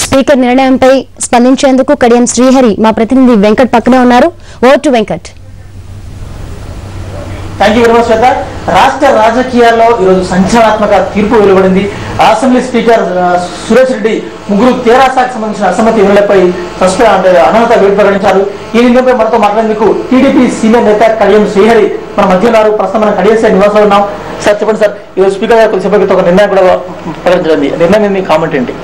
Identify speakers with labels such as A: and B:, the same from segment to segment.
A: Speaker నిర్ణయంపై స్పందించేందుకు కడియం శ్రీహరి మా ప్రతినిధి వెంకట్ పక్కనే ఉన్నారు. Over to Venkat.
B: Thank you very much Shweta. రాష్ట్ర రాజకీయాల్లో ఈరోజు సంచలనాత్మక తీర్పు వెలువడింది. అసెంబ్లీ స్పీకర్ సురేష్ రెడ్డి ముగ్గురు తెరాసకు సంబంధించిన అసమ్మతి ఎమ్మెల్యేపై అనర్హత వేటు ప్రకటించారు. ఈ నిర్ణయంపై మనతో మాట్లాడేందుకు టీడీపీ సీనియర్ నేత కడియం శ్రీహరి మన మధ్య ఉన్నారు. ప్రస్తుతం మనం కడియం శ్రీహరి నివాసంలో ఉన్నాం. సార్ చెప్పండి సార్, ఈరోజు స్పీకర్ గారు కొద్దిసేపటితో ఒక నిర్ణయం కూడా ప్రకటించడం, నిర్ణయం మీ కామెంట్ ఏంటి?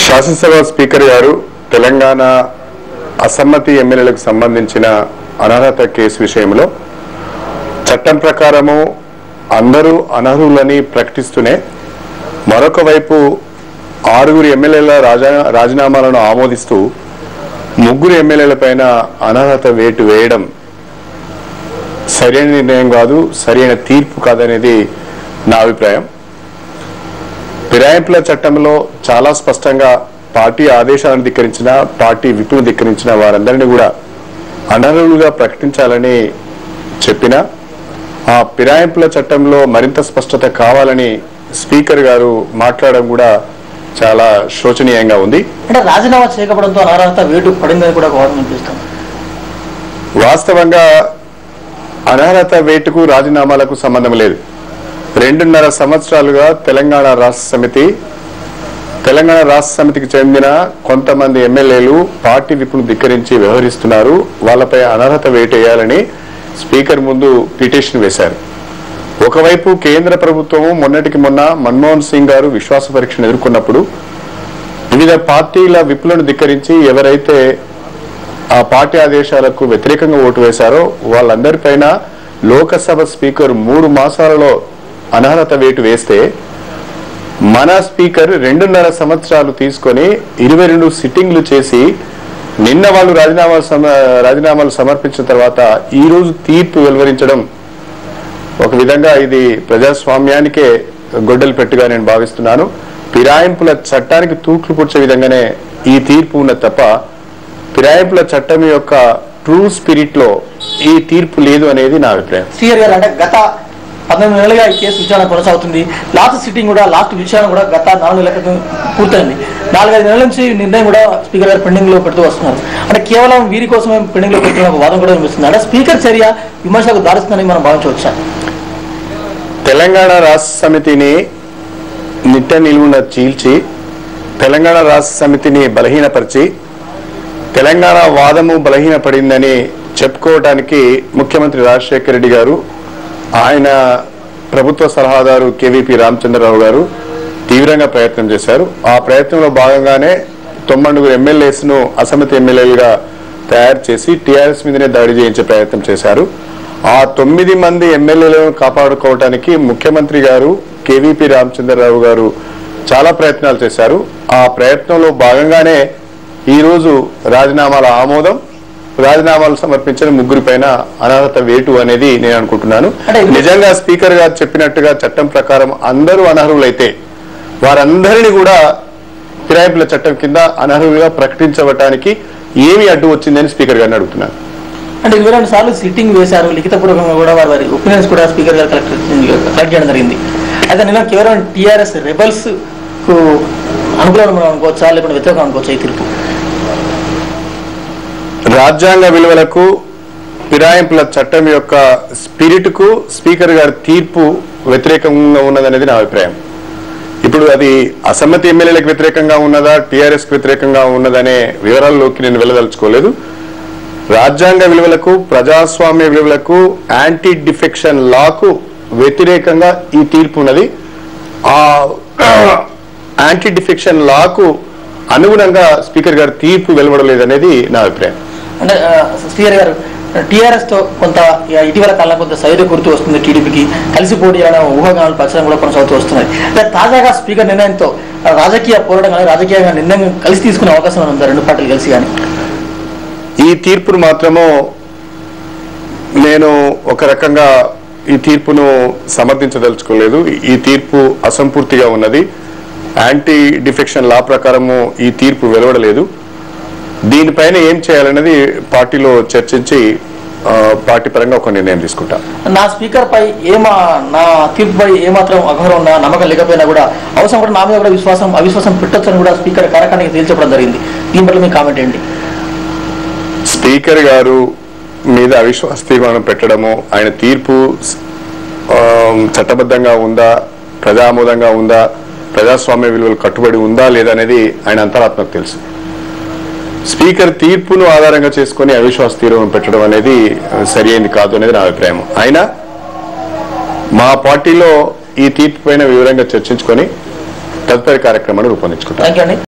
C: శాసనసభ స్పీకర్ గారు తెలంగాణ అసమ్మతి ఎమ్మెల్యేలకు సంబంధించిన అనర్హత కేసు విషయంలో చట్టం ప్రకారము అందరూ అనర్హులని ప్రకటిస్తూనే మరొక వైపు 6 ఎమ్మెల్యేల రాజీనామాలను ఆమోదిస్తూ 3 ఎమ్మెల్యేల పైన అనర్హత వేటు వేయడం సరైన నిర్ణయం కాదు, సరైన తీర్పు కాదనేది నా అభిప్రాయం. ఫిరాయింపుల చట్టంలో చాలా స్పష్టంగా పార్టీ ఆదేశాలను ధిక్కరించిన, పార్టీ విప్పును ధిక్కరించిన వారందరినీ కూడా అనర్హులుగా ప్రకటించాలని చెప్పిన ఆ ఫిరాయింపుల చట్టంలో మరింత స్పష్టత కావాలని స్పీకర్ గారు మాట్లాడడం కూడా చాలా శోచనీయంగా ఉంది.
B: అంటే రాజీనామా చేయకపోవడంతో అనర్హత వేటు పడిందని కూడా అనిపిస్తుంది.
C: వాస్తవంగా అనర్హత వేటుకు రాజీనామాలకు సంబంధం లేదు. 2.5 సంవత్సరాలుగా తెలంగాణ రాష్ట్ర సమితికి చెందిన కొంతమంది ఎమ్మెల్యేలు పార్టీ విప్పును ధిక్కరించి వ్యవహరిస్తున్నారు. వాళ్ళపై అనర్హత వేటు వేయాలని స్పీకర్ ముందు పిటిషన్ వేశారు. ఒకవైపు కేంద్ర ప్రభుత్వము మొన్నటికి మొన్న మన్మోహన్ సింగ్ గారు విశ్వాస పరీక్షను ఎదుర్కొన్నప్పుడు వివిధ పార్టీల విప్పులను ధిక్కరించి ఎవరైతే ఆ పార్టీ ఆదేశాలకు వ్యతిరేకంగా ఓటు వేశారో వాళ్ళందరిపైన లోకసభ స్పీకర్ 3 మాసాలలో అనర్హత వేటు వేస్తే మన స్పీకర్ 2.5 సంవత్సరాలు తీసుకొని 22 సిట్టింగ్లు చేసి నిన్న వాళ్ళు రాజీనామాలు సమర్పించిన తర్వాత ఈ రోజు తీర్పు వెలువరించడం ఒక విధంగా ఇది ప్రజాస్వామ్యానికే గొడ్డలు పెట్టుగా నేను భావిస్తున్నాను. ఫిరాయింపుల చట్టానికి తూట్లు పుచ్చే విధంగానే ఈ తీర్పు ఉన్నది తప్ప ఫిరాయింపుల చట్టం యొక్క ట్రూ స్పిరిట్ లో ఈ తీర్పు లేదు అనేది నా అభిప్రాయం.
B: గత 19 నెలలుగా ఈ కేసు విచారణ కొనసాగుతుంది. లాస్ట్ సిట్టింగ్ కూడా, లాస్ట్ విచారణ కూడా గత 4 నెలల క్రితం పూర్తయింది. 4-5 నెలల నుంచి నిర్ణయం కూడా స్పీకర్ గారు పెండింగ్ లో పెడుతూ వస్తున్నారు. అంటే కేవలం వీరి కోసమే పెండింగ్ లో పెడుతున్న వాదం కూడా వినిపిస్తుంది. అంటే స్పీకర్ చర్య విమర్శలకు దారిస్తుందని మనం భావించవచ్చా?
C: తెలంగాణ రాష్ట్ర సమితిని నిట్ట నిలువున చీల్చి, తెలంగాణ రాష్ట్ర సమితిని బలహీనపరిచి, తెలంగాణ వాదము బలహీనపడిందని చెప్పుకోవడానికి ముఖ్యమంత్రి రాజశేఖర రెడ్డి గారు, ఆయన ప్రభుత్వ సలహాదారు కేవీపీ రామచంద్రరావు గారు తీవ్రంగా ప్రయత్నం చేశారు. ఆ ప్రయత్నంలో భాగంగానే 9 ఎమ్మెల్యేస్ను అసమ్మతి ఎమ్మెల్యేలుగా తయారు చేసి టీఆర్ఎస్ మీదనే దాడి చేయించే ప్రయత్నం చేశారు. ఆ 9 మంది ఎమ్మెల్యేలను కాపాడుకోవడానికి ముఖ్యమంత్రి గారు కేవీపీ రామచంద్రరావు గారు చాలా ప్రయత్నాలు చేశారు. ఆ ప్రయత్నంలో భాగంగానే ఈరోజు రాజీనామాలు సమర్పించిన 3 పైన అనర్హత వేటు అనేది నేను అనుకుంటున్నాను. నిజంగా స్పీకర్ గారు చెప్పినట్టుగా చట్టం ప్రకారం అందరూ అనర్హులైతే వారందరినీ కూడా ఫిరాయింపుల చట్టం కింద అనర్హులుగా ప్రకటించడానికి ఏమి అడ్డు వచ్చిందని స్పీకర్ గారిని అడుగుతున్నాను.
B: అంటే 22 సార్లు సిట్టింగ్ వేశారు. లిఖితపూర్వకంగా కూడా వారి ఒపీనియన్స్ కూడా స్పీకర్ గారు కలెక్ట్ చేయడం జరిగింది. అయితే నిన్న కేవలం టీఆర్ఎస్ రెబల్స్ కు అనుకూలంగా అనుకోవచ్చా, లేకపోతే వ్యతిరేకంగా అనుకోవచ్చా ఈ తీర్పు?
C: రాజ్యాంగ విలువలకు, ఫిరాయింపుల చట్టం యొక్క స్పిరిట్ కు స్పీకర్ గారి తీర్పు వ్యతిరేకంగా ఉన్నదనేది నా అభిప్రాయం. ఇప్పుడు అది అసమ్మతి ఎమ్మెల్యేలకు వ్యతిరేకంగా ఉన్నదా, టీఆర్ఎస్ కు వ్యతిరేకంగా ఉన్నదనే వివరాల్లోకి నేను వెళ్ళదలుచుకోలేదు. రాజ్యాంగ విలువలకు, ప్రజాస్వామ్య విలువలకు, యాంటీ డిఫెక్షన్ లాకు వ్యతిరేకంగా ఈ తీర్పు ఉన్నది. ఆ యాంటీ డిఫెక్షన్ లాకు అనుగుణంగా స్పీకర్ గారు తీర్పు వెలువడలేదనేది నా అభిప్రాయం.
B: అంటే స్పీకర్ గారు టీఆర్ఎస్ తో కొంత ఇటీవల కాలంలో కొంత సైడ్ గుర్తు వస్తుంది. టీడీపీకి కలిసి పోటీ చేయడం ఊహాగానాలు ప్రచారం కూడా కొనసాగుతూ వస్తున్నాయి. అంటే తాజాగా స్పీకర్ నిర్ణయంతో రాజకీయ పోరాటం కానీ, రాజకీయంగా నిర్ణయం కలిసి తీసుకునే అవకాశం ఉందా 2 పార్టీలు కలిసి? కానీ
C: ఈ తీర్పును మాత్రము నేను ఒక రకంగా ఈ తీర్పును సమర్థించదలుచుకోలేదు. ఈ తీర్పు అసంపూర్తిగా ఉన్నది. యాంటీ డిఫెక్షన్ లా ప్రకారము ఈ తీర్పు వెలువడలేదు. దీనిపైన ఏం చేయాలన్నది పార్టీలో చర్చించి పార్టీ పరంగా ఒక నిర్ణయం తీసుకుంటా.
B: నా స్పీకర్ పై నా తీర్పుపై ఏమాత్రం అగౌరవం నమ్మకం లేకపోయినా కూడా అవసరం కూడా నా మీద కూడా అవిశ్వాసం పెట్టొచ్చని కూడా స్పీకర్ కార్యక్రమానికి తేల్చడం జరిగింది. దీని పట్ల మీ కామెంట్ ఏంటి?
C: స్పీకర్ గారు మీద అవిశ్వాస తీర్మానం పెట్టడము, ఆయన తీర్పు చట్టబద్ధంగా ఉందా, ప్రజామోదంగా ఉందా, ప్రజాస్వామ్య విలువలు కట్టుబడి ఉందా లేదా అనేది ఆయన అంతరాత్మకు తెలుసు. స్పీకర్ తీర్పును ఆధారంగా చేసుకుని అవిశ్వాస తీర్మానం పెట్టడం అనేది సరి అయింది కాదు అనేది నా అభిప్రాయం. అయినా మా పార్టీలో ఈ తీర్పు పైన వివరంగా చర్చించుకొని తదుపరి కార్యక్రమాన్ని రూపొందించుకుంటాం.